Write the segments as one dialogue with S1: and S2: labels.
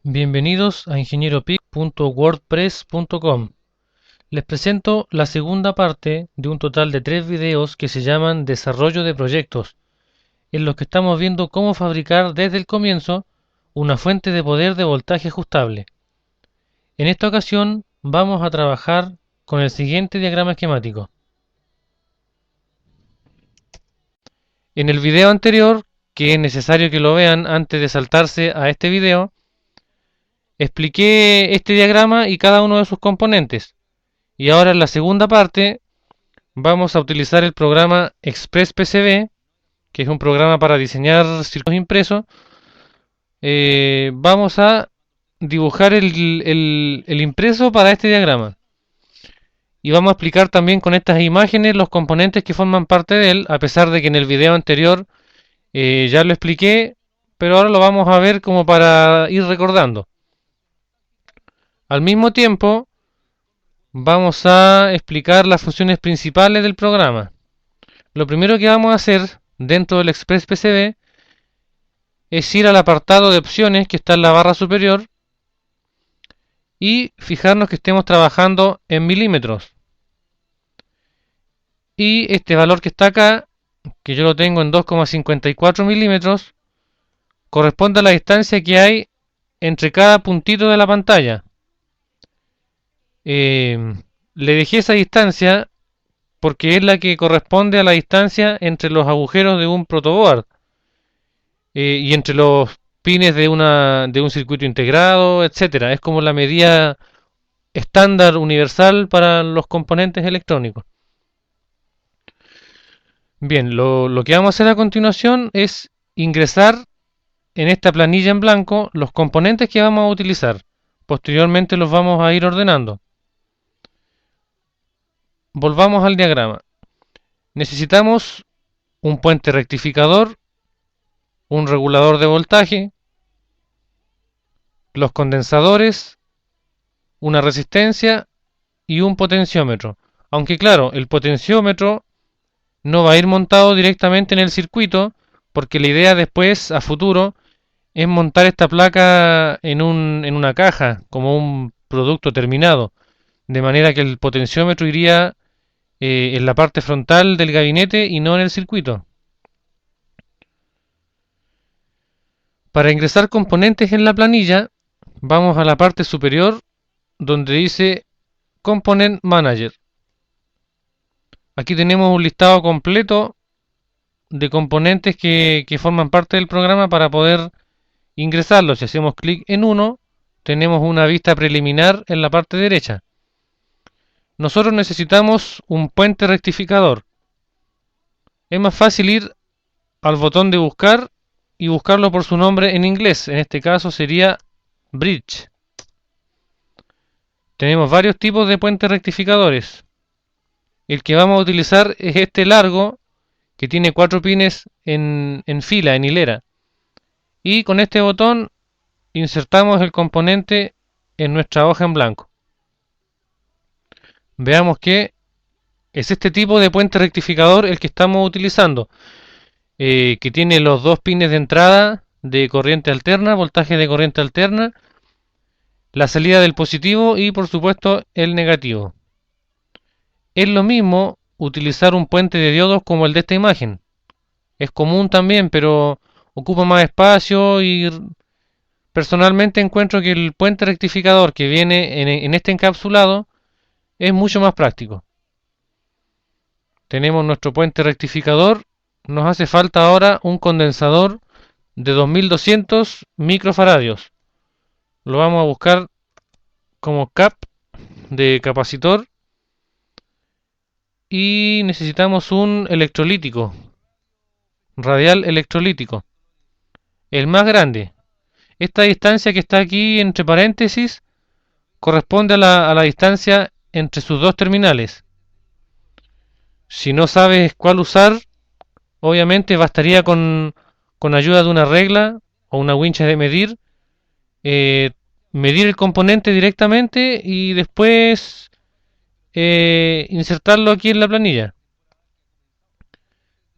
S1: Bienvenidos a ingenieropic.wordpress.com. Les presento la segunda parte de un total de 3 videos que se llaman Desarrollo de proyectos, en los que estamos viendo cómo fabricar desde el comienzo una fuente de poder de voltaje ajustable. En esta ocasión vamos a trabajar con el siguiente diagrama esquemático. En el video anterior, que es necesario que lo vean antes de saltarse a este video, expliqué este diagrama y cada uno de sus componentes. Y ahora en la segunda parte vamos a utilizar el programa ExpressPCB, que es un programa para diseñar circuitos impresos. Vamos a dibujar el impreso para este diagrama. Y vamos a explicar también con estas imágenes los componentes que forman parte de él, a pesar de que en el video anterior ya lo expliqué, pero ahora lo vamos a ver como para ir recordando. Al mismo tiempo, vamos a explicar las funciones principales del programa. Lo primero que vamos a hacer dentro del ExpressPCB es ir al apartado de opciones que está en la barra superior y fijarnos que estemos trabajando en milímetros. Y este valor que está acá, que yo lo tengo en 2,54 milímetros, corresponde a la distancia que hay entre cada puntito de la pantalla. Le dejé esa distancia porque es la que corresponde a la distancia entre los agujeros de un protoboard y entre los pines de un circuito integrado, etcétera. Es como la medida estándar universal para los componentes electrónicos. Bien, lo que vamos a hacer a continuación es ingresar en esta planilla en blanco los componentes que vamos a utilizar. Posteriormente los vamos a ir ordenando. Volvamos al diagrama. Necesitamos un puente rectificador, un regulador de voltaje, los condensadores, una resistencia y un potenciómetro. Aunque claro, el potenciómetro no va a ir montado directamente en el circuito, porque la idea después, a futuro, es montar esta placa en una caja, como un producto terminado, de manera que el potenciómetro iría en la parte frontal del gabinete y no en el circuito. Para ingresar componentes en la planilla, vamos a la parte superior donde dice Component Manager. Aquí tenemos un listado completo de componentes que forman parte del programa para poder ingresarlos. Si hacemos clic en uno, tenemos una vista preliminar en la parte derecha. Nosotros necesitamos un puente rectificador. Es más fácil ir al botón de buscar y buscarlo por su nombre en inglés. En este caso sería Bridge. Tenemos varios tipos de puentes rectificadores. El que vamos a utilizar es este largo, que tiene 4 pines en fila, en hilera. Y con este botón insertamos el componente en nuestra hoja en blanco. Veamos que es este tipo de puente rectificador el que estamos utilizando, que tiene los 2 pines de entrada de corriente alterna, voltaje de corriente alterna, la salida del positivo y por supuesto el negativo. Es lo mismo utilizar un puente de diodos como el de esta imagen. Es común también, pero ocupa más espacio y personalmente encuentro que el puente rectificador que viene en este encapsulado es mucho más práctico. Tenemos nuestro puente rectificador. Nos hace falta ahora un condensador de 2200 microfaradios. Lo vamos a buscar como cap de capacitor. Y necesitamos un electrolítico, radial electrolítico, el más grande. Esta distancia que está aquí entre paréntesis corresponde a la distancia entre sus dos terminales. Si no sabes cuál usar, obviamente bastaría con ayuda de una regla o una wincha de medir, medir el componente directamente y después insertarlo aquí en la planilla.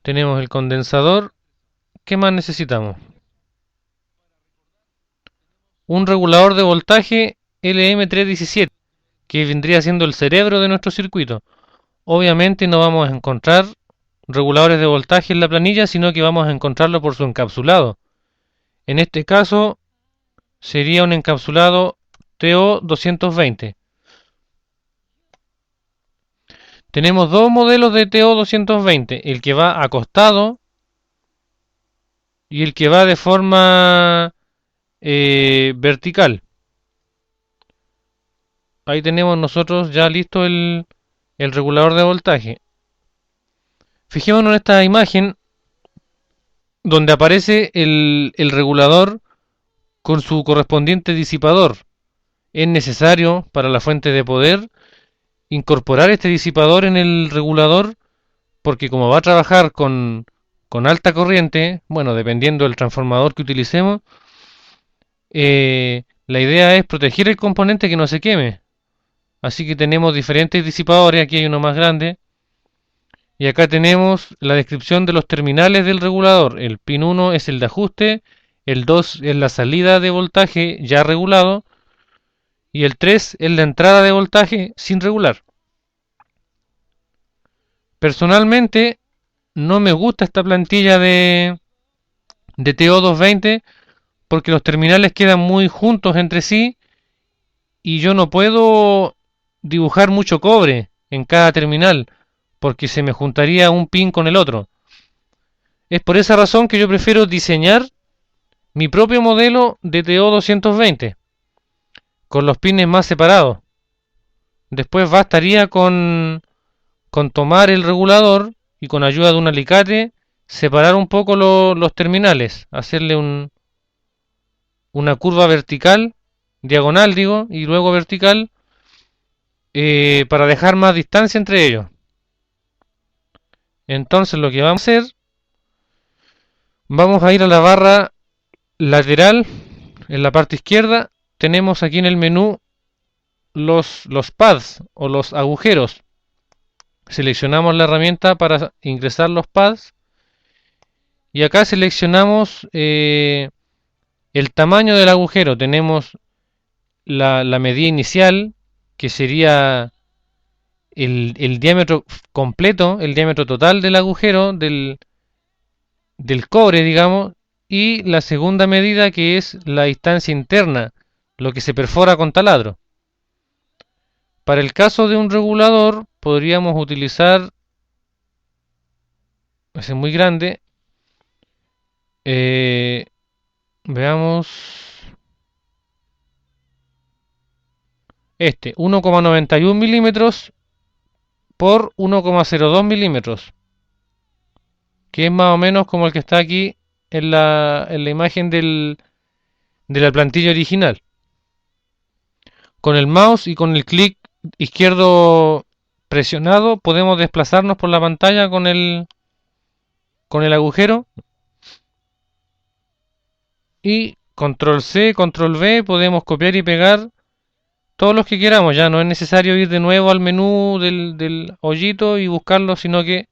S1: Tenemos el condensador. ¿Qué más necesitamos? un regulador de voltaje LM317, que vendría siendo el cerebro de nuestro circuito. Obviamente no vamos a encontrar reguladores de voltaje en la planilla, sino que vamos a encontrarlo por su encapsulado. En este caso sería un encapsulado TO220. Tenemos dos modelos de TO220, el que va acostado y el que va de forma vertical. Ahí tenemos nosotros ya listo el regulador de voltaje. Fijémonos en esta imagen donde aparece el regulador con su correspondiente disipador. Es necesario para la fuente de poder incorporar este disipador en el regulador, porque como va a trabajar con alta corriente, bueno, dependiendo del transformador que utilicemos, la idea es proteger el componente que no se queme. Así que tenemos diferentes disipadores, aquí hay uno más grande, y acá tenemos la descripción de los terminales del regulador. El pin 1 es el de ajuste, el 2 es la salida de voltaje ya regulado, y el 3 es la entrada de voltaje sin regular. Personalmente no me gusta esta plantilla de TO220 porque los terminales quedan muy juntos entre sí y yo no puedo dibujar mucho cobre en cada terminal porque se me juntaría un pin con el otro. Es por esa razón que yo prefiero diseñar mi propio modelo de TO220 con los pines más separados. Después bastaría con tomar el regulador y con ayuda de un alicate separar un poco los terminales, hacerle una curva vertical, diagonal digo, y luego vertical, para dejar más distancia entre ellos. Entonces lo que vamos a hacer, vamos a ir a la barra lateral, en la parte izquierda, tenemos aquí en el menú los pads o los agujeros. Seleccionamos la herramienta para ingresar los pads y acá seleccionamos el tamaño del agujero. Tenemos la medida inicial, que sería el diámetro completo, el diámetro total del agujero, del cobre, digamos, y la segunda medida, que es la distancia interna, lo que se perfora con taladro. Para el caso de un regulador, podríamos utilizar, ese es muy grande, veamos, este, 1,91 milímetros por 1,02 milímetros, que es más o menos como el que está aquí en la imagen de la plantilla original. Con el mouse y con el clic izquierdo presionado podemos desplazarnos por la pantalla con el agujero y control C, control V, podemos copiar y pegar todos los que queramos. Ya no es necesario ir de nuevo al menú del hoyito y buscarlo, sino que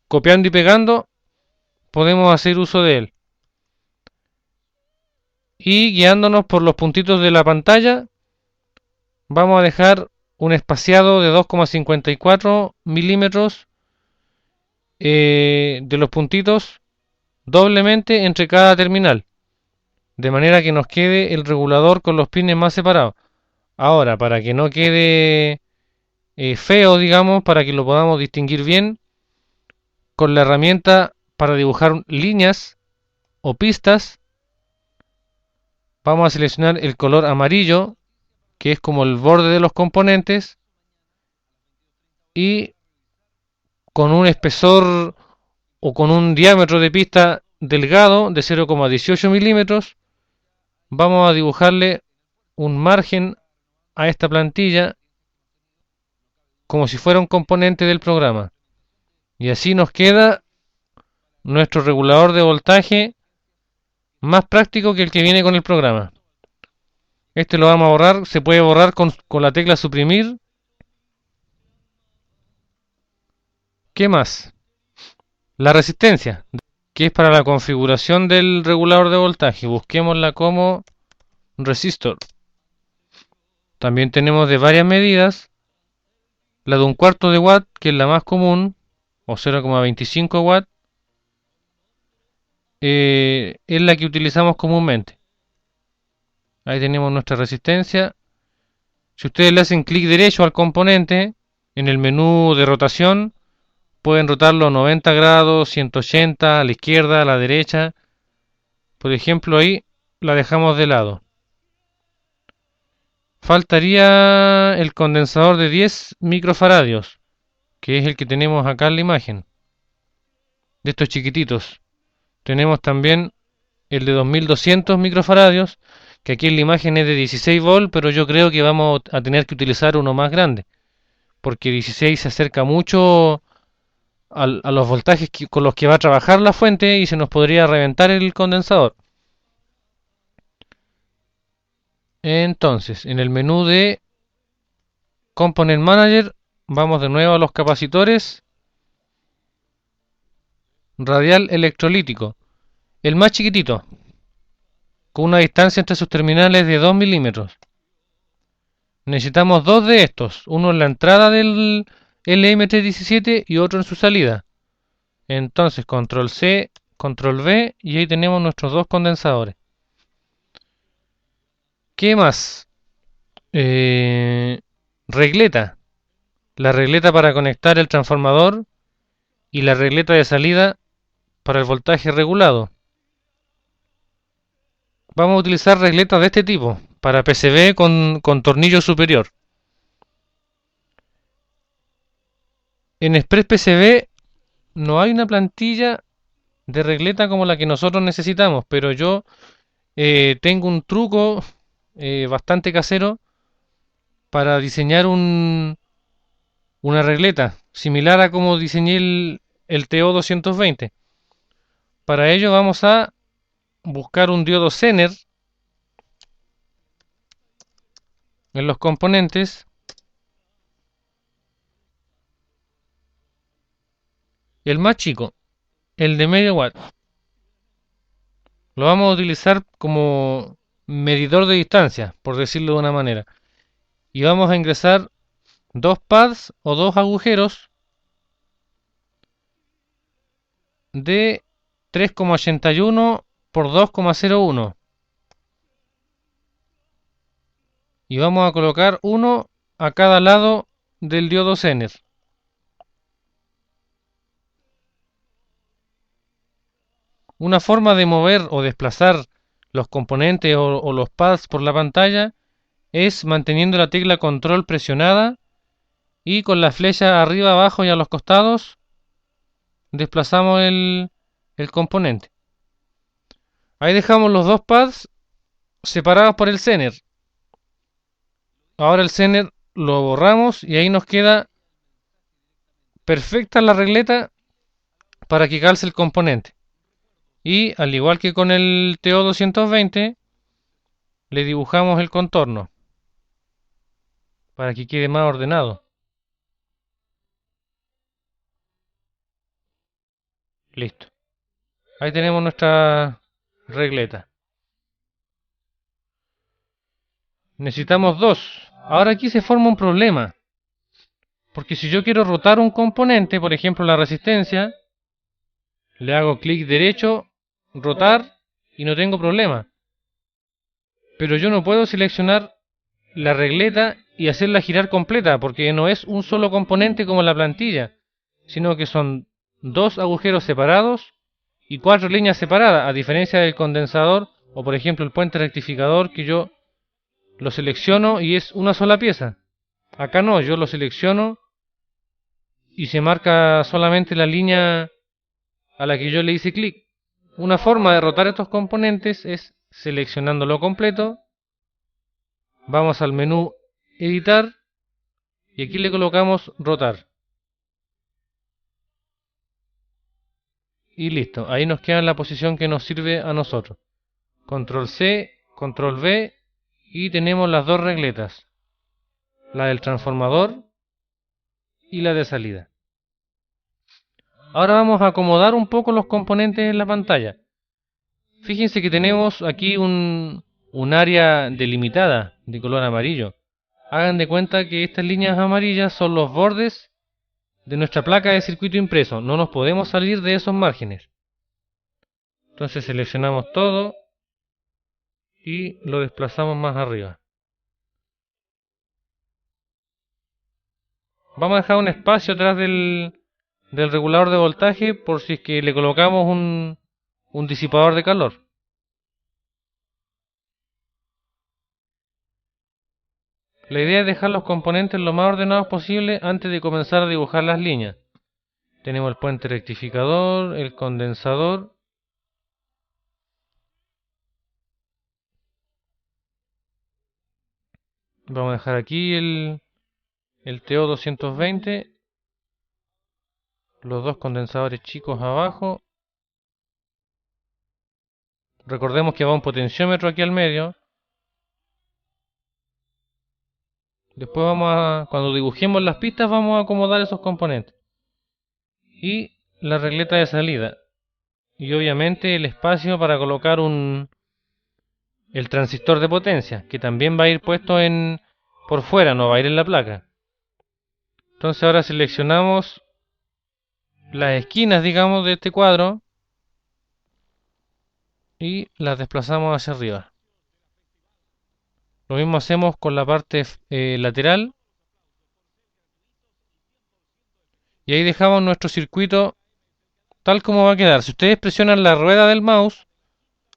S1: copiando y pegando podemos hacer uso de él. Y guiándonos por los puntitos de la pantalla, vamos a dejar un espaciado de 2,54 milímetros de los puntitos doblemente entre cada terminal, de manera que nos quede el regulador con los pines más separados. Ahora, para que no quede feo, digamos, para que lo podamos distinguir bien, con la herramienta para dibujar líneas o pistas, vamos a seleccionar el color amarillo, que es como el borde de los componentes, y con un espesor o con un diámetro de pista delgado de 0,18 milímetros, vamos a dibujarle un margen a esta plantilla como si fuera un componente del programa. Y así nos queda nuestro regulador de voltaje más práctico que el que viene con el programa. Este lo vamos a borrar, se puede borrar con la tecla suprimir. ¿Qué más? La resistencia, que es para la configuración del regulador de voltaje. Busquémosla como resistor. También tenemos de varias medidas. La de 1/4 de watt, que es la más común, o 0,25 watt, es la que utilizamos comúnmente. Ahí tenemos nuestra resistencia. Si ustedes le hacen clic derecho al componente, en el menú de rotación, pueden rotarlo 90 grados, 180, a la izquierda, a la derecha. Por ejemplo, ahí la dejamos de lado. Faltaría el condensador de 10 microfaradios, que es el que tenemos acá en la imagen, de estos chiquititos. Tenemos también el de 2200 microfaradios, que aquí en la imagen es de 16 volts, pero yo creo que vamos a tener que utilizar uno más grande, porque 16 se acerca mucho a los voltajes con los que va a trabajar la fuente y se nos podría reventar el condensador. Entonces, en el menú de Component Manager, vamos de nuevo a los capacitores. Radial electrolítico, el más chiquitito, con una distancia entre sus terminales de 2 milímetros. Necesitamos dos de estos, uno en la entrada del LM317 y otro en su salida. Entonces, control C, control V, y ahí tenemos nuestros dos condensadores. ¿Qué más? Regleta. La regleta para conectar el transformador y la regleta de salida para el voltaje regulado. Vamos a utilizar regletas de este tipo para PCB con tornillo superior. En Express PCB no hay una plantilla de regleta como la que nosotros necesitamos, pero yo tengo un truco bastante casero para diseñar una regleta similar a como diseñé el TO220. Para ello vamos a buscar un diodo Zener en los componentes, el más chico, el de medio watt. Lo vamos a utilizar como medidor de distancia, por decirlo de una manera. Y vamos a ingresar dos pads o dos agujeros de 3,81 por 2,01. Y vamos a colocar uno a cada lado del diodo Zener. Una forma de mover o desplazar los componentes o los pads por la pantalla es manteniendo la tecla control presionada y con la flecha arriba, abajo y a los costados desplazamos el componente. Ahí dejamos los dos pads separados por el Zener. Ahora el Zener lo borramos y ahí nos queda perfecta la regleta para que calce el componente. Y al igual que con el TO220, le dibujamos el contorno para que quede más ordenado. Listo. Ahí tenemos nuestra regleta. Necesitamos dos. Ahora aquí se forma un problema. Porque si yo quiero rotar un componente, por ejemplo la resistencia, le hago clic derecho, rotar y no tengo problema. Pero yo no puedo seleccionar la regleta y hacerla girar completa, porque no es un solo componente como la plantilla, sino que son dos agujeros separados y cuatro líneas separadas, a diferencia del condensador o por ejemplo el puente rectificador, que yo lo selecciono y es una sola pieza. Acá no, yo lo selecciono y se marca solamente la línea a la que yo le hice clic. Una forma de rotar estos componentes es seleccionándolo completo. Vamos al menú editar y aquí le colocamos rotar. Y listo, ahí nos queda en la posición que nos sirve a nosotros. Control C, control V y tenemos las dos regletas. La del transformador y la de salida. Ahora vamos a acomodar un poco los componentes en la pantalla. Fíjense que tenemos aquí un un área delimitada de color amarillo. Hagan de cuenta que estas líneas amarillas son los bordes de nuestra placa de circuito impreso. No nos podemos salir de esos márgenes. Entonces seleccionamos todo y lo desplazamos más arriba. Vamos a dejar un espacio atrás del regulador de voltaje por si es que le colocamos un disipador de calor. La idea es dejar los componentes lo más ordenados posible antes de comenzar a dibujar las líneas. Tenemos el puente rectificador, el condensador. Vamos a dejar aquí el TO220. Los dos condensadores chicos abajo. Recordemos que va un potenciómetro aquí al medio. Después cuando dibujemos las pistas vamos a acomodar esos componentes. Y la regleta de salida. Y obviamente el espacio para colocar el transistor de potencia, que también va a ir puesto por fuera, no va a ir en la placa. Entonces ahora seleccionamos las esquinas, digamos, de este cuadro y las desplazamos hacia arriba. Lo mismo hacemos con la parte lateral. Y ahí dejamos nuestro circuito tal como va a quedar. Si ustedes presionan la rueda del mouse,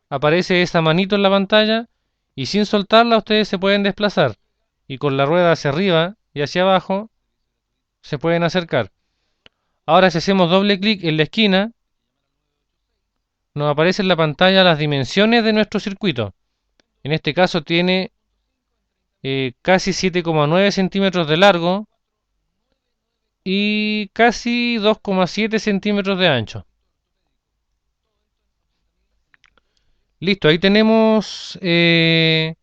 S1: aparece esa manito en la pantalla y sin soltarla ustedes se pueden desplazar. Y con la rueda hacia arriba y hacia abajo se pueden acercar. Ahora si hacemos doble clic en la esquina, nos aparece en la pantalla las dimensiones de nuestro circuito. En este caso tiene casi 7,9 centímetros de largo y casi 2,7 centímetros de ancho. Listo, ahí tenemos la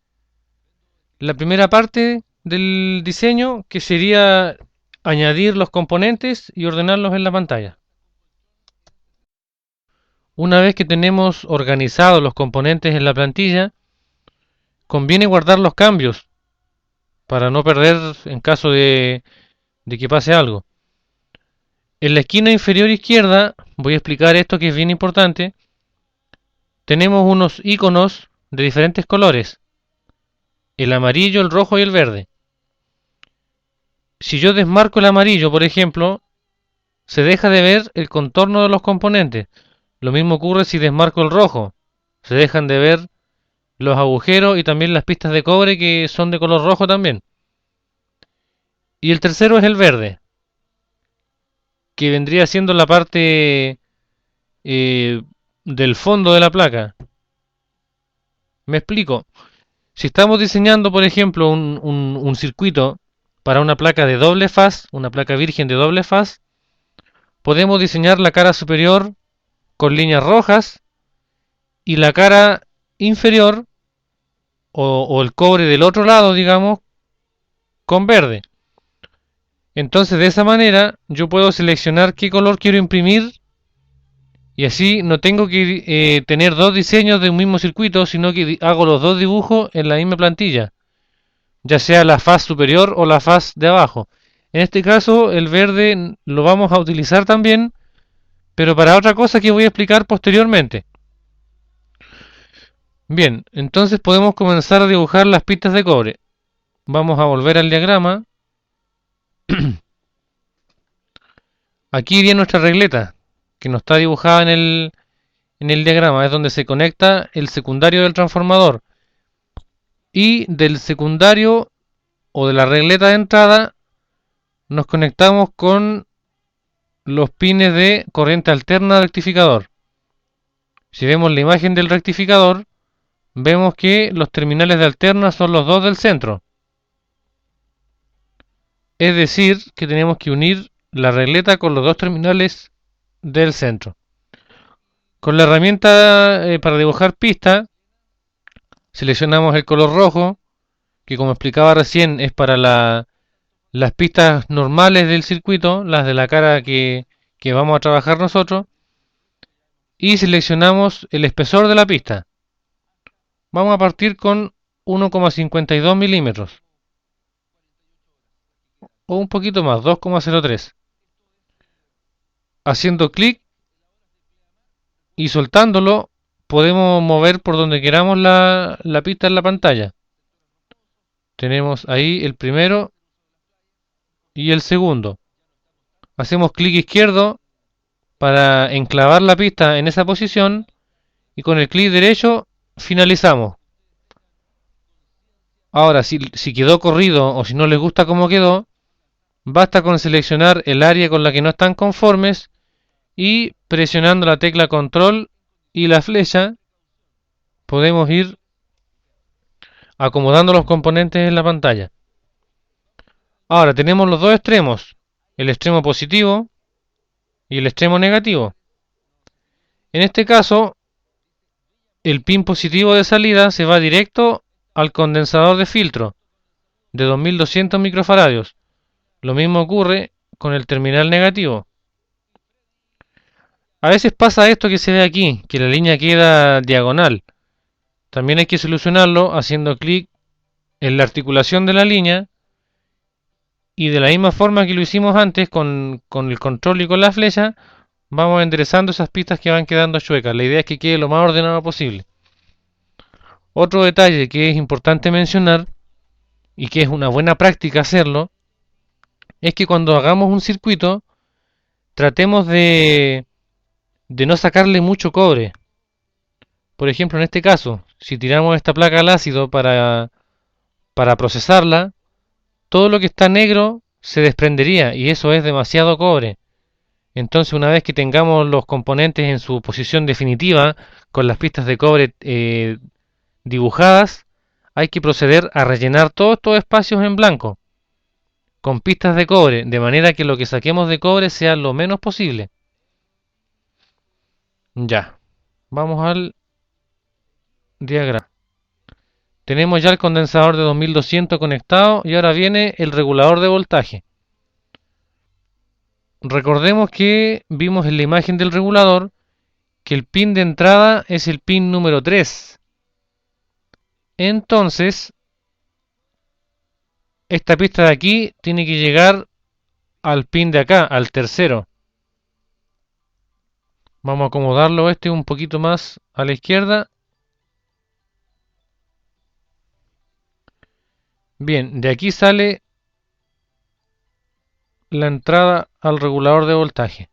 S1: primera parte del diseño, que sería añadir los componentes y ordenarlos en la pantalla. Una vez que tenemos organizados los componentes en la plantilla, conviene guardar los cambios para no perder en caso de que pase algo. En la esquina inferior izquierda, voy a explicar esto que es bien importante, tenemos unos iconos de diferentes colores, el amarillo, el rojo y el verde. Si yo desmarco el amarillo, por ejemplo, se deja de ver el contorno de los componentes. Lo mismo ocurre si desmarco el rojo, se dejan de ver los agujeros y también las pistas de cobre que son de color rojo también. Y el tercero es el verde, que vendría siendo la parte del fondo de la placa. Me explico. Si estamos diseñando, por ejemplo, un circuito para una placa de doble faz, una placa virgen de doble faz, podemos diseñar la cara superior con líneas rojas y la cara inferior o el cobre del otro lado, digamos, con verde. Entonces de esa manera yo puedo seleccionar qué color quiero imprimir y así no tengo que tener dos diseños de un mismo circuito, sino que hago los dos dibujos en la misma plantilla, ya sea la faz superior o la faz de abajo. En este caso el verde lo vamos a utilizar también, pero para otra cosa que voy a explicar posteriormente. Bien, entonces podemos comenzar a dibujar las pistas de cobre. Vamos a volver al diagrama. Aquí iría nuestra regleta, que no está dibujada en el diagrama, es donde se conecta el secundario del transformador. Y del secundario o de la regleta de entrada nos conectamos con los pines de corriente alterna rectificador. Si vemos la imagen del rectificador, vemos que los terminales de alterna son los dos del centro. Es decir, que tenemos que unir la regleta con los dos terminales del centro. Con la herramienta para dibujar pista, seleccionamos el color rojo, que como explicaba recién es para las pistas normales del circuito, las de la cara que vamos a trabajar nosotros, y seleccionamos el espesor de la pista. Vamos a partir con 1,52 milímetros o un poquito más, 2,03. Haciendo clic y soltándolo podemos mover por donde queramos la pista en la pantalla. Tenemos ahí el primero y el segundo. Hacemos clic izquierdo para enclavar la pista en esa posición y con el clic derecho finalizamos. Ahora, si quedó corrido o si no les gusta cómo quedó, basta con seleccionar el área con la que no están conformes y presionando la tecla control y la flecha podemos ir acomodando los componentes en la pantalla. Ahora tenemos los dos extremos, el extremo positivo y el extremo negativo. En este caso, el pin positivo de salida se va directo al condensador de filtro de 2200 microfaradios. Lo mismo ocurre con el terminal negativo. A veces pasa esto que se ve aquí, que la línea queda diagonal. También hay que solucionarlo haciendo clic en la articulación de la línea y de la misma forma que lo hicimos antes con el control y con la flecha, vamos enderezando esas pistas que van quedando chuecas. La idea es que quede lo más ordenado posible. Otro detalle que es importante mencionar y que es una buena práctica hacerlo es que cuando hagamos un circuito tratemos de no sacarle mucho cobre. Por ejemplo, en este caso, si tiramos esta placa al ácido para procesarla, todo lo que está negro se desprendería y eso es demasiado cobre. Entonces, una vez que tengamos los componentes en su posición definitiva, con las pistas de cobre dibujadas, hay que proceder a rellenar todos estos espacios en blanco con pistas de cobre, de manera que lo que saquemos de cobre sea lo menos posible. Ya, vamos al diagrama. Tenemos ya el condensador de 2200 conectado y ahora viene el regulador de voltaje. Recordemos que vimos en la imagen del regulador que el pin de entrada es el pin número 3. Entonces, esta pista de aquí tiene que llegar al pin de acá, al tercero. Vamos a acomodarlo un poquito más a la izquierda. Bien, de aquí sale la entrada al regulador de voltaje.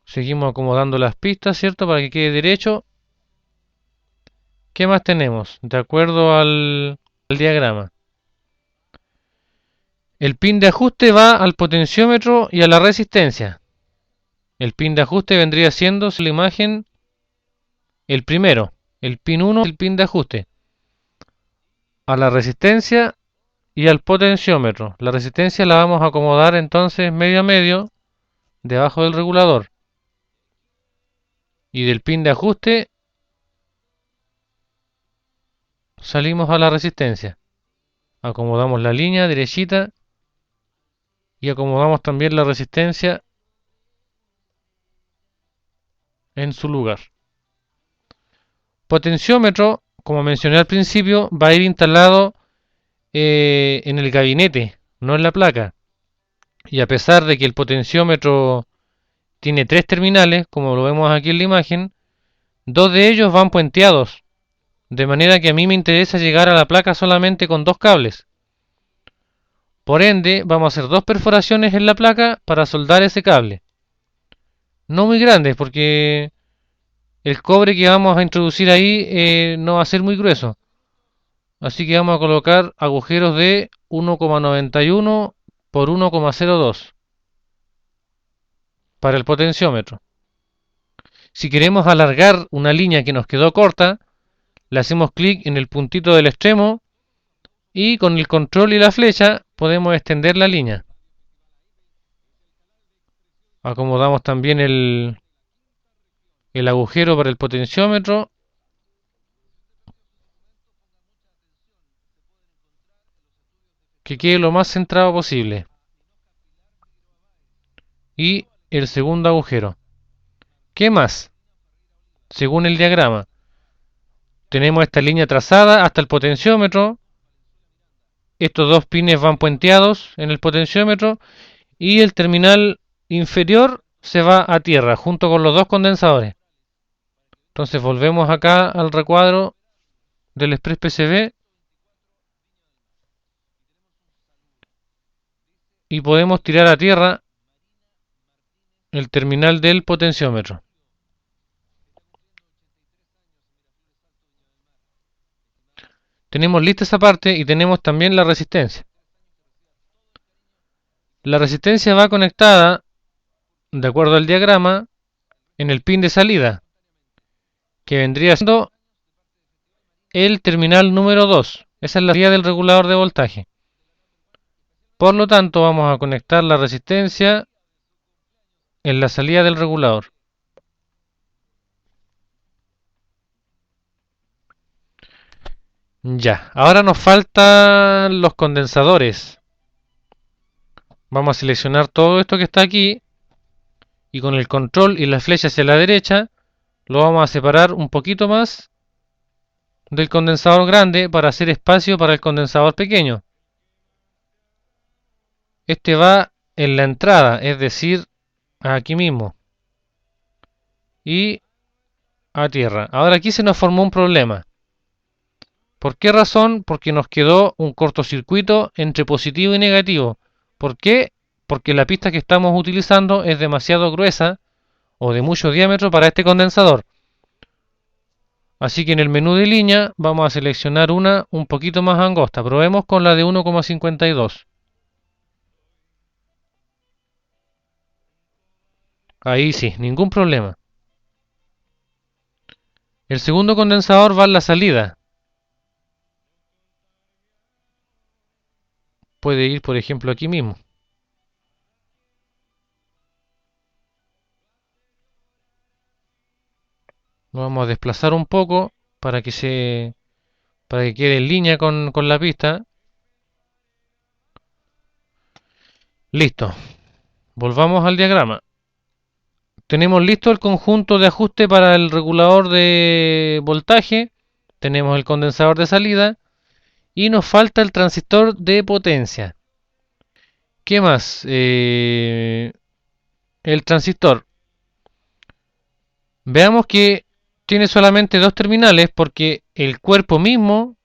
S1: Seguimos acomodando las pistas, ¿cierto? Para que quede derecho. ¿Qué más tenemos? De acuerdo al diagrama. El pin de ajuste va al potenciómetro y a la resistencia. El pin de ajuste vendría siendo la imagen el primero. El pin 1 el pin de ajuste. A la resistencia y al potenciómetro. La resistencia la vamos a acomodar entonces medio a medio debajo del regulador. Y del pin de ajuste salimos a la resistencia. Acomodamos la línea derechita y acomodamos también la resistencia en su lugar. Potenciómetro, como mencioné al principio, va a ir instalado en el gabinete, no en la placa. Y a pesar de que el potenciómetro tiene 3 terminales, como lo vemos aquí en la imagen, 2 de ellos van puenteados, de manera que a mí me interesa llegar a la placa solamente con 2 cables. Por ende, vamos a hacer 2 perforaciones en la placa para soldar ese cable. No muy grandes, porque el cobre que vamos a introducir ahí no va a ser muy grueso. Así que vamos a colocar agujeros de 1,91 por 1,02 para el potenciómetro. Si queremos alargar una línea que nos quedó corta, le hacemos clic en el puntito del extremo y con el control y la flecha podemos extender la línea. Acomodamos también el agujero para el potenciómetro. Que quede lo más centrado posible. Y el segundo agujero. ¿Qué más? Según el diagrama. Tenemos esta línea trazada hasta el potenciómetro. Estos dos pines van puenteados en el potenciómetro y el terminal inferior se va a tierra junto con los dos condensadores. Entonces volvemos acá al recuadro del Express PCB y podemos tirar a tierra el terminal del potenciómetro. Tenemos lista esa parte y tenemos también la resistencia. La resistencia va conectada, de acuerdo al diagrama, en el pin de salida, que vendría siendo el terminal número 2. Esa es la salida del regulador de voltaje. Por lo tanto, vamos a conectar la resistencia en la salida del regulador. Ya, ahora nos faltan los condensadores. Vamos a seleccionar todo esto que está aquí y con el control y la flecha hacia la derecha lo vamos a separar un poquito más del condensador grande para hacer espacio para el condensador pequeño. Este va en la entrada, es decir, aquí mismo y a tierra. Ahora aquí se nos formó un problema. ¿Por qué razón? Porque nos quedó un cortocircuito entre positivo y negativo. ¿Por qué? Porque la pista que estamos utilizando es demasiado gruesa o de mucho diámetro para este condensador. Así que en el menú de línea vamos a seleccionar una un poquito más angosta. Probemos con la de 1,52. Ahí sí, ningún problema. El segundo condensador va en la salida. Puede ir, por ejemplo, aquí mismo. Lo vamos a desplazar un poco para que quede en línea con la pista. Listo. Volvamos al diagrama. Tenemos listo el conjunto de ajuste para el regulador de voltaje. Tenemos el condensador de salida. Y nos falta el transistor de potencia. ¿Qué más? El transistor. Veamos que tiene solamente dos terminales porque el cuerpo mismo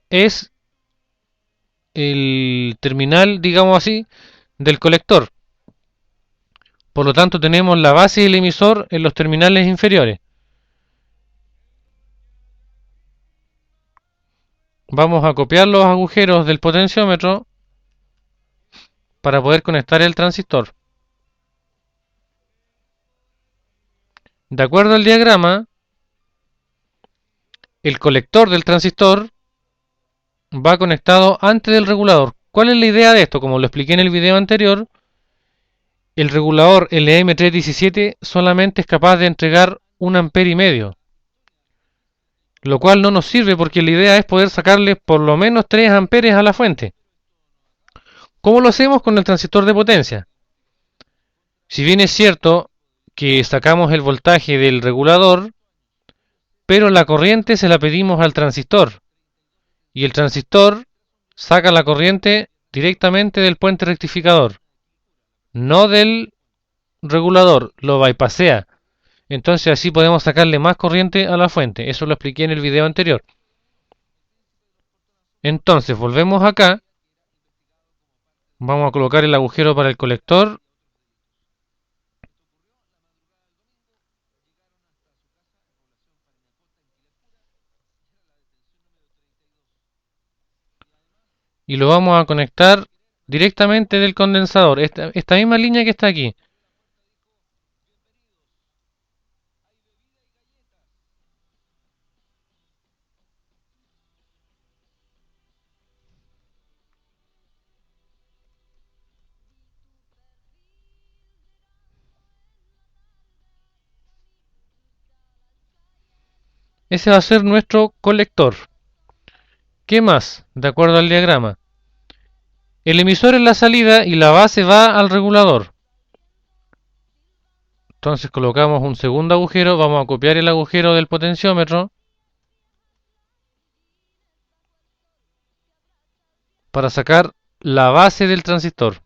S1: es el terminal, digamos así, del colector. Por lo tanto tenemos la base y el emisor en los terminales inferiores. Vamos a copiar los agujeros del potenciómetro para poder conectar el transistor. De acuerdo al diagrama, el colector del transistor va conectado antes del regulador. ¿Cuál es la idea de esto? Como lo expliqué en el video anterior, el regulador LM317 solamente es capaz de entregar 1,5 amperes, lo cual no nos sirve porque la idea es poder sacarle por lo menos 3 amperes a la fuente. ¿Cómo lo hacemos con el transistor de potencia? Si bien es cierto que sacamos el voltaje del regulador, pero la corriente se la pedimos al transistor y el transistor saca la corriente directamente del puente rectificador, no del regulador, lo bypassea. Entonces así podemos sacarle más corriente a la fuente. Eso lo expliqué en el video anterior. Entonces volvemos acá. Vamos a colocar el agujero para el colector. Y lo vamos a conectar directamente del condensador. Esta misma línea que está aquí. Ese va a ser nuestro colector. ¿Qué más? De acuerdo al diagrama. El emisor es la salida y la base va al regulador. Entonces colocamos un segundo agujero. Vamos a copiar el agujero del potenciómetro. para sacar la base del transistor.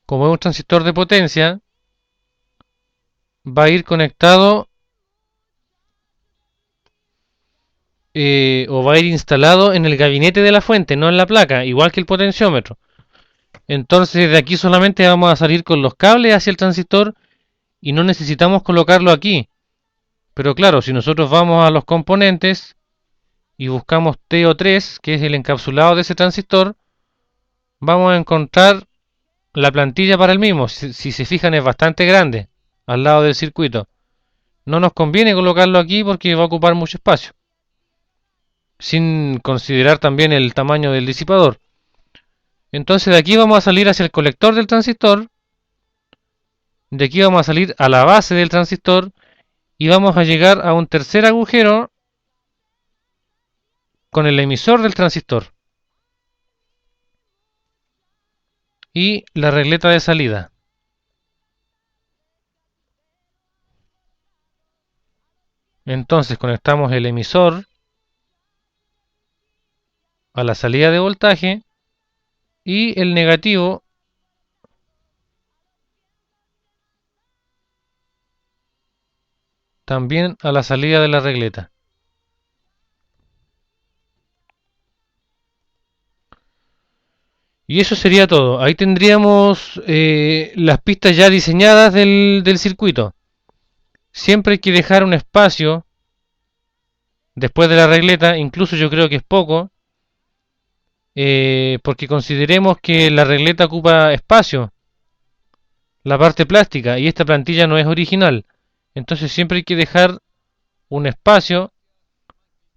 S1: Como es un transistor de potencia, va a ir conectado o va a ir instalado en el gabinete de la fuente, no en la placa, igual que el potenciómetro. Entonces de aquí solamente vamos a salir con los cables hacia el transistor y no necesitamos colocarlo aquí. Pero claro, si nosotros vamos a los componentes y buscamos TO3, que es el encapsulado de ese transistor, vamos a encontrar la plantilla para el mismo. Si se fijan, es bastante grande al lado del circuito. No nos conviene colocarlo aquí porque va a ocupar mucho espacio, sin considerar también el tamaño del disipador. Entonces de aquí vamos a salir hacia el colector del transistor, de aquí vamos a salir a la base del transistor y vamos a llegar a un tercer agujero con el emisor del transistor y la regleta de salida. Entonces conectamos el emisor a la salida de voltaje y el negativo también a la salida de la regleta. Y eso sería todo. Ahí tendríamos las pistas ya diseñadas del circuito. Siempre hay que dejar un espacio después de la regleta, incluso yo creo que es poco, porque consideremos que la regleta ocupa espacio, la parte plástica, y esta plantilla no es original. Entonces siempre hay que dejar un espacio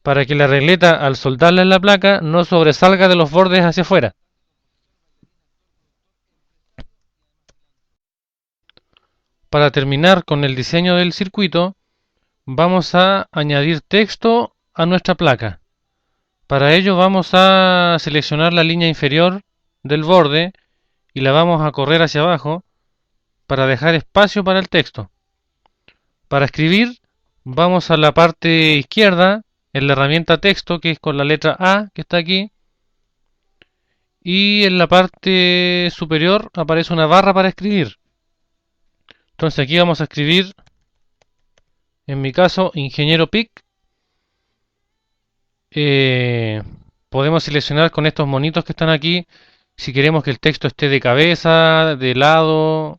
S1: para que la regleta, al soldarla en la placa, no sobresalga de los bordes hacia afuera. Para terminar con el diseño del circuito, vamos a añadir texto a nuestra placa. Para ello vamos a seleccionar la línea inferior del borde y la vamos a correr hacia abajo para dejar espacio para el texto. Para escribir, vamos a la parte izquierda en la herramienta texto, que es con la letra A que está aquí, y en la parte superior aparece una barra para escribir. Entonces aquí vamos a escribir, en mi caso, ingeniero PIC. Podemos seleccionar con estos monitos que están aquí si queremos que el texto esté de cabeza, de lado,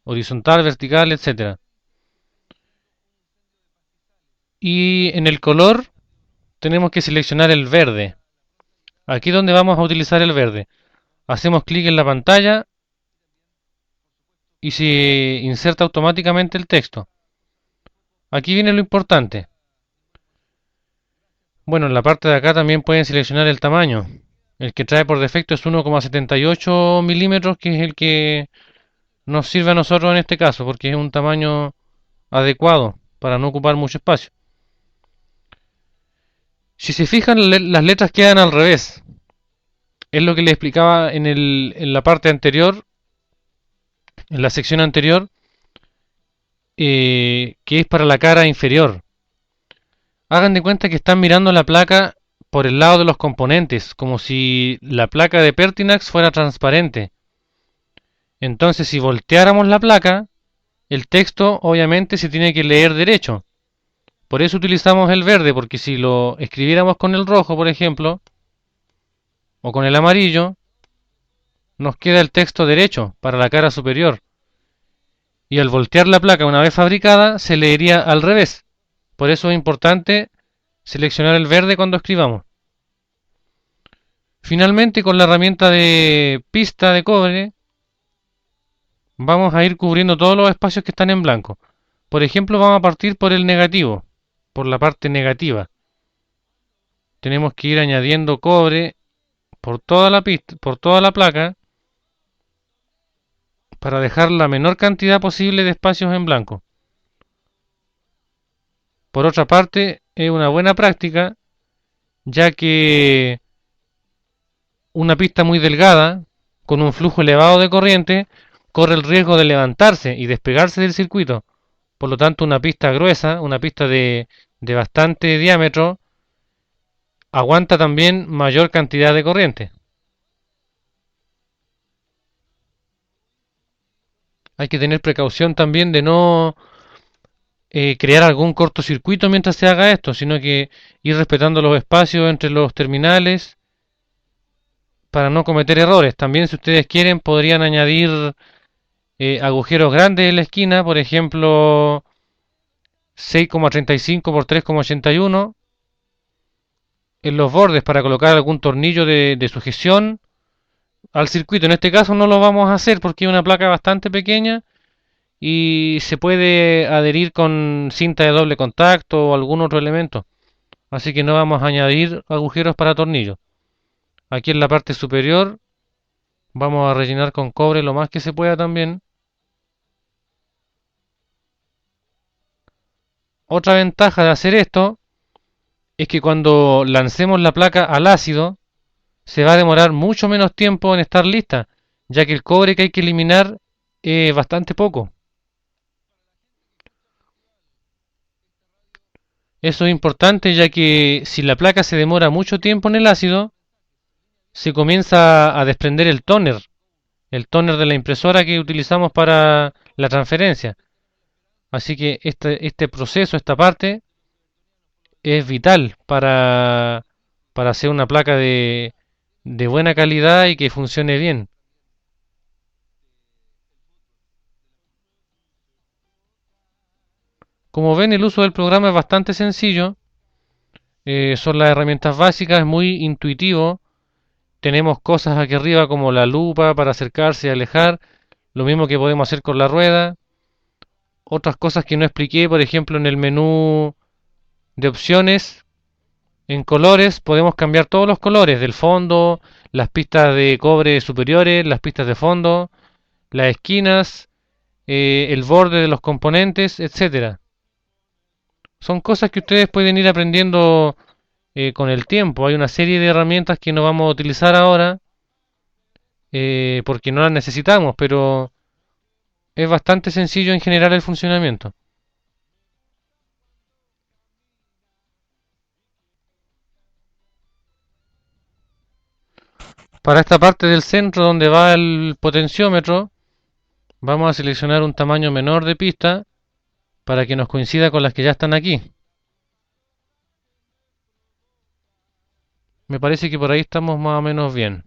S1: horizontal, vertical, etc. Y en el color tenemos que seleccionar el verde. Aquí es donde vamos a utilizar el verde. Hacemos clic en la pantalla y se inserta automáticamente el texto. Aquí viene lo importante. Bueno, en la parte de acá también pueden seleccionar el tamaño. El que trae por defecto es 1,78 milímetros, que es el que nos sirve a nosotros en este caso, porque es un tamaño adecuado para no ocupar mucho espacio. Si se fijan, las letras quedan al revés. Es lo que les explicaba en la parte anterior, en la sección anterior, que es para la cara inferior. Hagan de cuenta que están mirando la placa por el lado de los componentes, como si la placa de Pertinax fuera transparente. Entonces, si volteáramos la placa, el texto obviamente se tiene que leer derecho. Por eso utilizamos el verde, porque si lo escribiéramos con el rojo, por ejemplo, o con el amarillo, nos queda el texto derecho para la cara superior. Y al voltear la placa una vez fabricada, se leería al revés. Por eso es importante seleccionar el verde cuando escribamos. Finalmente, con la herramienta de pista de cobre, vamos a ir cubriendo todos los espacios que están en blanco. Por ejemplo, vamos a partir por el negativo, por la parte negativa. Tenemos que ir añadiendo cobre por toda la pista, por toda la placa, para dejar la menor cantidad posible de espacios en blanco. Por otra parte, es una buena práctica, ya que una pista muy delgada, con un flujo elevado de corriente, corre el riesgo de levantarse y despegarse del circuito. Por lo tanto, una pista gruesa, una pista de de bastante diámetro, aguanta también mayor cantidad de corriente. Hay que tener precaución también de no crear algún cortocircuito mientras se haga esto, sino que ir respetando los espacios entre los terminales para no cometer errores. También, si ustedes quieren, podrían añadir agujeros grandes en la esquina, por ejemplo 6,35 por 3,81 en los bordes para colocar algún tornillo de sujeción al circuito. En este caso no lo vamos a hacer porque es una placa bastante pequeña y se puede adherir con cinta de doble contacto o algún otro elemento. Así que no vamos a añadir agujeros para tornillos. Aquí en la parte superior vamos a rellenar con cobre lo más que se pueda también. Otra ventaja de hacer esto es que cuando lancemos la placa al ácido se va a demorar mucho menos tiempo en estar lista, ya que el cobre que hay que eliminar es bastante poco. Eso es importante ya que si la placa se demora mucho tiempo en el ácido, se comienza a desprender el tóner de la impresora que utilizamos para la transferencia. Así que este proceso, esta parte, es vital para hacer una placa de buena calidad y que funcione bien. Como ven, el uso del programa es bastante sencillo. Son las herramientas básicas, es muy intuitivo. Tenemos cosas aquí arriba como la lupa para acercarse y alejar, lo mismo que podemos hacer con la rueda. Otras cosas que no expliqué, por ejemplo, en el menú de opciones, en colores, podemos cambiar todos los colores del fondo, las pistas de cobre superiores, las pistas de fondo, las esquinas, el borde de los componentes, etcétera. Son cosas que ustedes pueden ir aprendiendo con el tiempo. Hay una serie de herramientas que no vamos a utilizar ahora porque no las necesitamos, pero es bastante sencillo en general el funcionamiento. Para esta parte del centro donde va el potenciómetro, vamos a seleccionar un tamaño menor de pista para que nos coincida con las que ya están aquí. Me parece que por ahí estamos más o menos bien.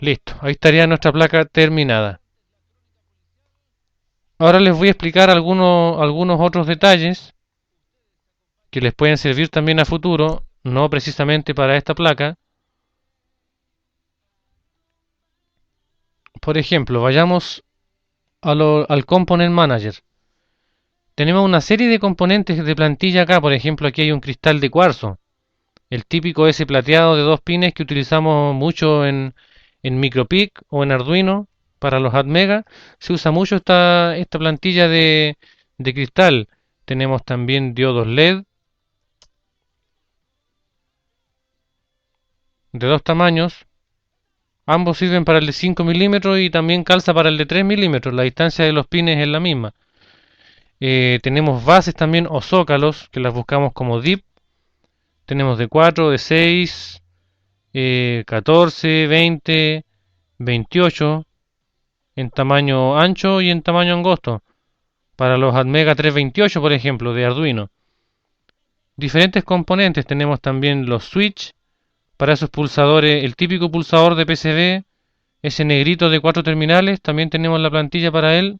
S1: Listo, ahí estaría nuestra placa terminada. Ahora les voy a explicar algunos otros detalles que les pueden servir también a futuro, no precisamente para esta placa. Por ejemplo, vayamos al Component Manager. Tenemos una serie de componentes de plantilla acá. Por ejemplo, aquí hay un cristal de cuarzo, el típico ese plateado de dos pines que utilizamos mucho en MicroPIC o en Arduino para los ATmega. Se usa mucho esta plantilla de cristal. Tenemos también diodos LED de dos tamaños. Ambos sirven para el de 5 milímetros y también calza para el de 3 milímetros. La distancia de los pines es la misma. Tenemos bases también o zócalos que las buscamos como DIP. Tenemos de 4, de 6, 14, 20, 28 en tamaño ancho y en tamaño angosto. Para los Atmega 328, por ejemplo, de Arduino. Diferentes componentes. Tenemos también los switch para esos pulsadores, el típico pulsador de PCB, ese negrito de 4 terminales, también tenemos la plantilla para él.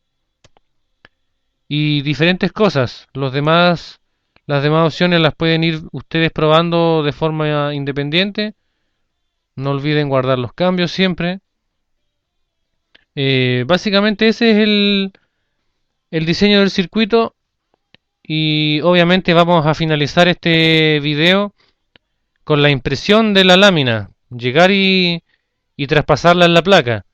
S1: Y diferentes cosas. Las demás opciones las pueden ir ustedes probando de forma independiente. No olviden guardar los cambios siempre. Básicamente ese es el diseño del circuito. Y obviamente vamos a finalizar este video con la impresión de la lámina. Llegar y traspasarla en la placa.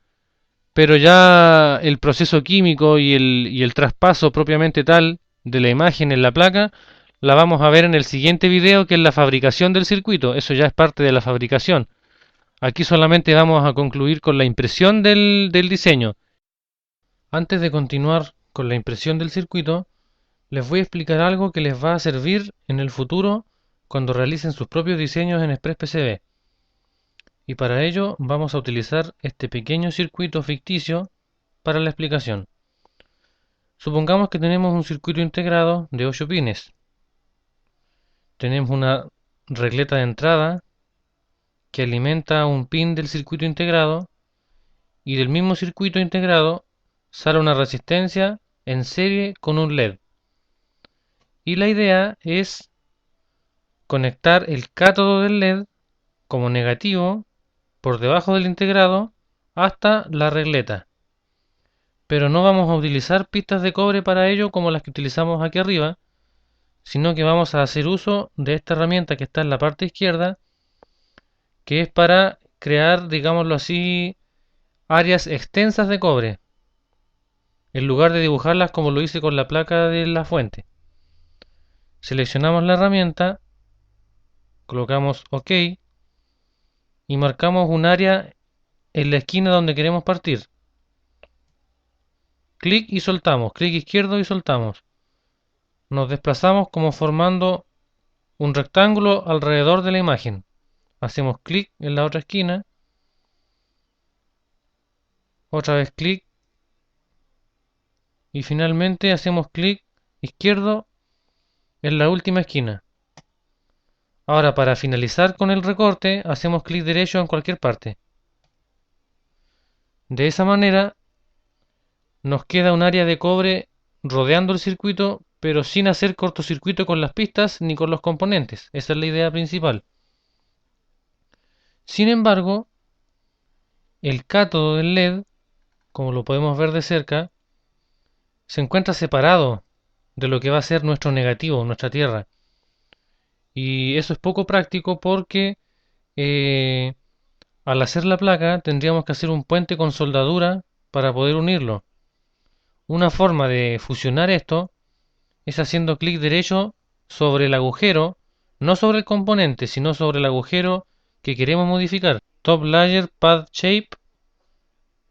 S1: Pero ya el proceso químico y el traspaso propiamente tal de la imagen en la placa la vamos a ver en el siguiente video, que es la fabricación del circuito. Eso ya es parte de la fabricación. Aquí solamente vamos a concluir con la impresión del diseño. Antes de continuar con la impresión del circuito, les voy a explicar algo que les va a servir en el futuro cuando realicen sus propios diseños en ExpressPCB. Y para ello vamos a utilizar este pequeño circuito ficticio para la explicación. Supongamos que tenemos un circuito integrado de 8 pines. Tenemos una regleta de entrada que alimenta un pin del circuito integrado, y del mismo circuito integrado sale una resistencia en serie con un LED. Y la idea es conectar el cátodo del LED como negativo por debajo del integrado hasta la regleta. Pero no vamos a utilizar pistas de cobre para ello como las que utilizamos aquí arriba, sino que vamos a hacer uso de esta herramienta que está en la parte izquierda, que es para crear, digámoslo así, áreas extensas de cobre, en lugar de dibujarlas como lo hice con la placa de la fuente. Seleccionamos la herramienta, colocamos OK y marcamos un área en la esquina donde queremos partir. Clic y soltamos, clic izquierdo y soltamos. Nos desplazamos como formando un rectángulo alrededor de la imagen. Hacemos clic en la otra esquina, otra vez clic y finalmente hacemos clic izquierdo en la última esquina. Ahora, para finalizar con el recorte, hacemos clic derecho en cualquier parte. De esa manera nos queda un área de cobre rodeando el circuito, pero sin hacer cortocircuito con las pistas ni con los componentes. Esa es la idea principal. Sin embargo, el cátodo del LED, como lo podemos ver de cerca, se encuentra separado de lo que va a ser nuestro negativo, nuestra tierra. Y eso es poco práctico porque al hacer la placa tendríamos que hacer un puente con soldadura para poder unirlo. Una forma de fusionar esto es haciendo clic derecho sobre el agujero, no sobre el componente, sino sobre el agujero que queremos modificar. Top Layer Path Shape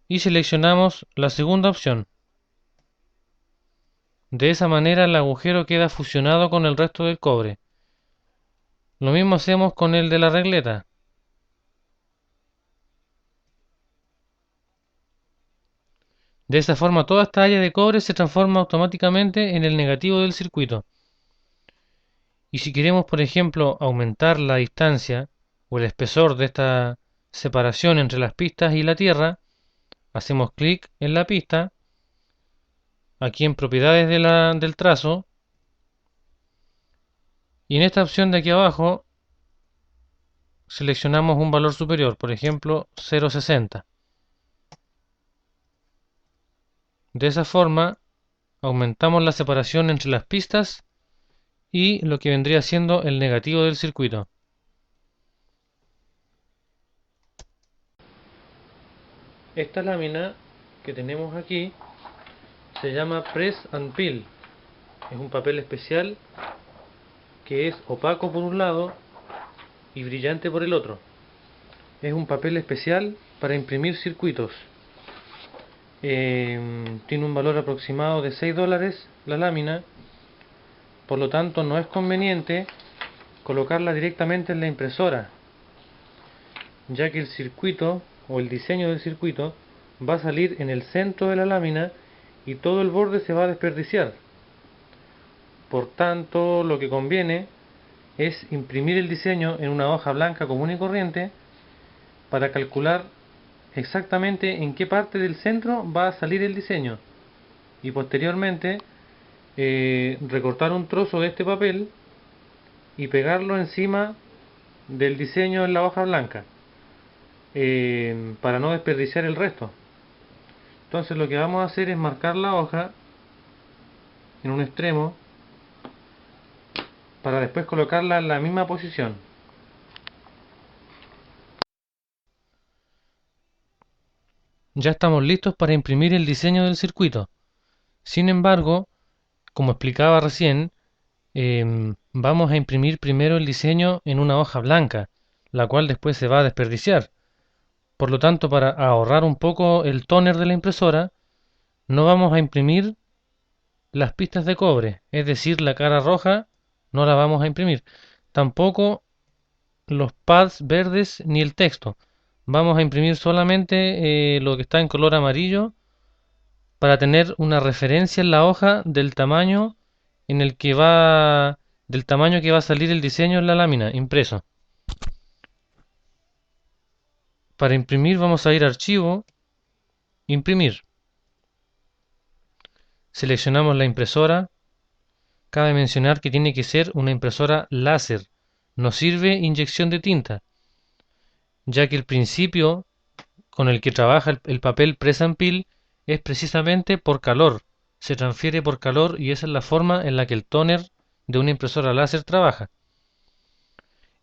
S1: y seleccionamos la segunda opción. De esa manera el agujero queda fusionado con el resto del cobre. Lo mismo hacemos con el de la regleta. De esa forma toda esta área de cobre se transforma automáticamente en el negativo del circuito. Y si queremos, por ejemplo, aumentar la distancia o el espesor de esta separación entre las pistas y la tierra, hacemos clic en la pista, aquí en propiedades del trazo, y en esta opción de aquí abajo seleccionamos un valor superior, por ejemplo 0,60. De esa forma aumentamos la separación entre las pistas y lo que vendría siendo el negativo del circuito. Esta lámina que tenemos aquí se llama Press and Peel. Es un papel especial que es opaco por un lado y brillante por el otro. Es un papel especial para imprimir circuitos. Tiene un valor aproximado de $6 la lámina, por lo tanto no es conveniente colocarla directamente en la impresora, ya que el circuito o el diseño del circuito va a salir en el centro de la lámina y todo el borde se va a desperdiciar. Por tanto, lo que conviene es imprimir el diseño en una hoja blanca común y corriente para calcular exactamente en qué parte del centro va a salir el diseño y posteriormente recortar un trozo de este papel y pegarlo encima del diseño en la hoja blanca para no desperdiciar el resto. Entonces lo que vamos a hacer es marcar la hoja en un extremo para después colocarla en la misma posición. Ya estamos listos para imprimir el diseño del circuito. Sin embargo, como explicaba recién, vamos a imprimir primero el diseño en una hoja blanca, la cual después se va a desperdiciar. Por lo tanto, para ahorrar un poco el tóner de la impresora, no vamos a imprimir las pistas de cobre, es decir, la cara roja, no la vamos a imprimir. Tampoco los pads verdes ni el texto. Vamos a imprimir solamente lo que está en color amarillo para tener una referencia en la hoja del tamaño en el que va del tamaño que va a salir el diseño en la lámina impreso. Para imprimir vamos a ir a Archivo, Imprimir. Seleccionamos la impresora. Cabe mencionar que tiene que ser una impresora láser. No sirve inyección de tinta, ya que el principio con el que trabaja el papel Press and Peel es precisamente por calor. Se transfiere por calor y esa es la forma en la que el tóner de una impresora láser trabaja.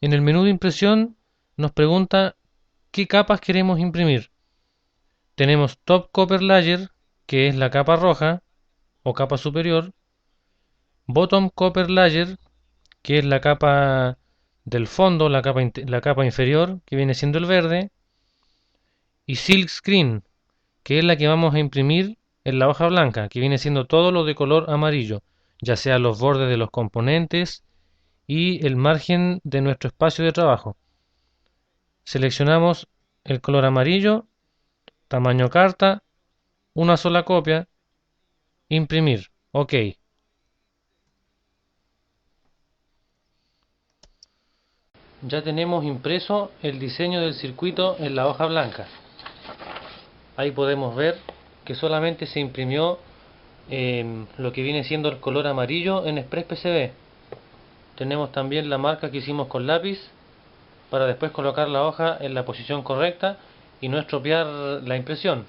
S1: En el menú de impresión nos pregunta qué capas queremos imprimir. Tenemos Top Copper Layer, que es la capa roja o capa superior, Bottom Copper Layer, que es la capa del fondo, la capa inferior, que viene siendo el verde, y Silk Screen, que es la que vamos a imprimir en la hoja blanca, que viene siendo todo lo de color amarillo, ya sea los bordes de los componentes y el margen de nuestro espacio de trabajo. Seleccionamos el color amarillo, tamaño carta, una sola copia, imprimir, OK. Ya tenemos impreso el diseño del circuito en la hoja blanca. Ahí podemos ver que solamente se imprimió lo que viene siendo el color amarillo en Express PCB. Tenemos también la marca que hicimos con lápiz para después colocar la hoja en la posición correcta y no estropear la impresión.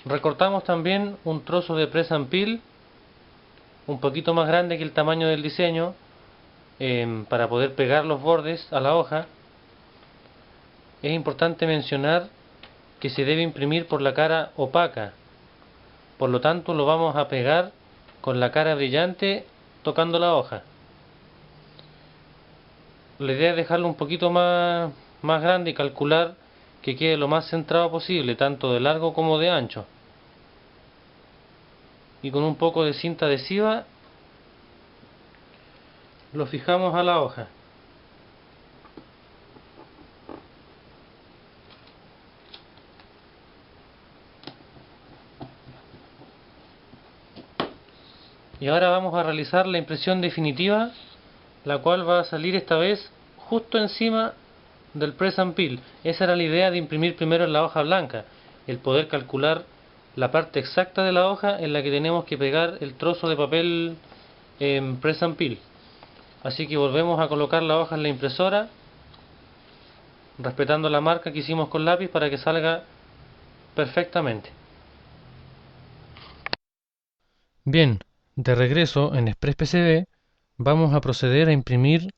S1: Recortamos también un trozo de Press and Peel un poquito más grande que el tamaño del diseño para poder pegar los bordes a la hoja. Es importante mencionar que se debe imprimir por la cara opaca, por lo tanto lo vamos a pegar con la cara brillante tocando la hoja. La idea es dejarlo un poquito más grande y calcular que quede lo más centrado posible, tanto de largo como de ancho. Y con un poco de cinta adhesiva lo fijamos a la hoja. Y ahora vamos a realizar la impresión definitiva, la cual va a salir esta vez justo encima del Press and Peel. Esa era la idea de imprimir primero en la hoja blanca, el poder calcular la parte exacta de la hoja en la que tenemos que pegar el trozo de papel en Press and Peel. Así que volvemos a colocar la hoja en la impresora, respetando la marca que hicimos con lápiz para que salga perfectamente. Bien, de regreso en Express PCB vamos a proceder a imprimir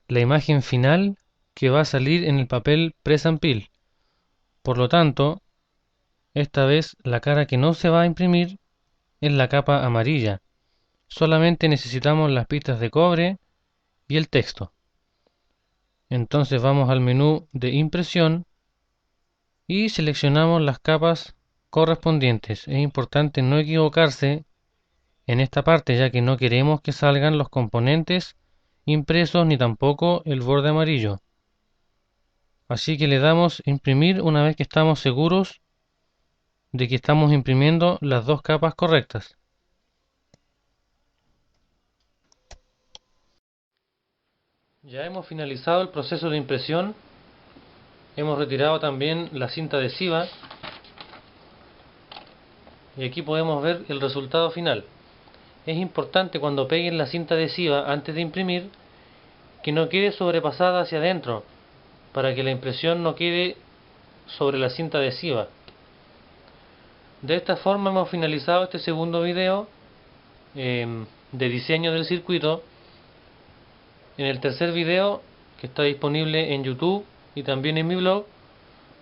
S1: la imagen final que va a salir en el papel Press and Peel. Por lo tanto, esta vez la cara que no se va a imprimir es la capa amarilla. Solamente necesitamos las pistas de cobre y el texto. Entonces vamos al menú de impresión y seleccionamos las capas correspondientes. Es importante no equivocarse en esta parte, ya que no queremos que salgan los componentes impresos ni tampoco el borde amarillo. Así que le damos imprimir una vez que estamos seguros de que estamos imprimiendo las dos capas correctas. Ya hemos finalizado el proceso de impresión. Hemos retirado también la cinta adhesiva y aquí podemos ver el resultado final. Es importante cuando peguen la cinta adhesiva antes de imprimir que no quede sobrepasada hacia adentro, para que la impresión no quede sobre la cinta adhesiva. De esta forma hemos finalizado este segundo video de diseño del circuito. En el tercer video, que está disponible en YouTube y también en mi blog,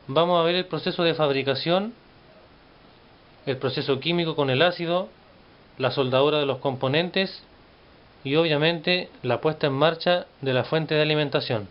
S1: vamos a ver el proceso de fabricación, el proceso químico con el ácido, la soldadura de los componentes y obviamente la puesta en marcha de la fuente de alimentación.